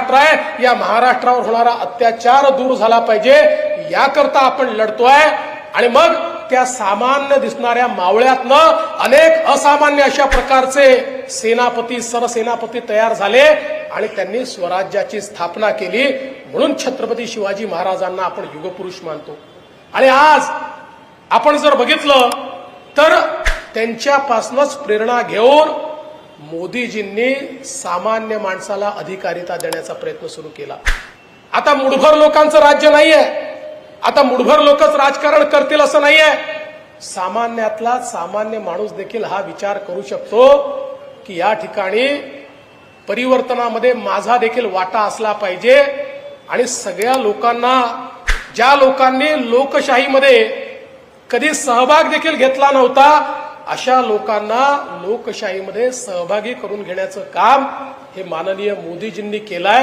महाराष्ट्र आहे, या महाराष्ट्रावर होणारा अत्याचार दूर झाला पाहिजे, याकरता आपण लढतोय। आणि मग त्या सामान्य दिसणाऱ्या मावळ्यातनं अनेक असामान्य अशा प्रकारचे सेनापती सरसेनापती तयार झाले आणि त्यांनी स्वराज्याची स्थापना केली। म्हणून छत्रपती शिवाजी महाराजांना आपण युगपुरुष मानतो। आणि आज आपण जर बघितलं तर त्यांच्यापासूनच प्रेरणा घेऊन मोदीजींनी सामान्य माणसाला अधिकारिता देण्याचा प्रयत्न सुरू केला। आता मुठभर लोकांचं राज्य नाहीये, आता मुठभर लोकच राजकारण करतील असं नाहीये। सामान्यातला सामान्य माणूस देखील हा विचार करू शकतो की या ठिकाणी परिवर्तनामध्ये माझा देखील वाटा असला पाहिजे। आणि सगळ्या लोकांना, ज्या लोकांनी लोकशाहीमध्ये कधी सहभाग देखील घेतला नव्हता, अशा लोकांना लोकशाहीमध्ये सहभागी करून घेण्याचं काम हे माननीय मोदीजींनी केलंय।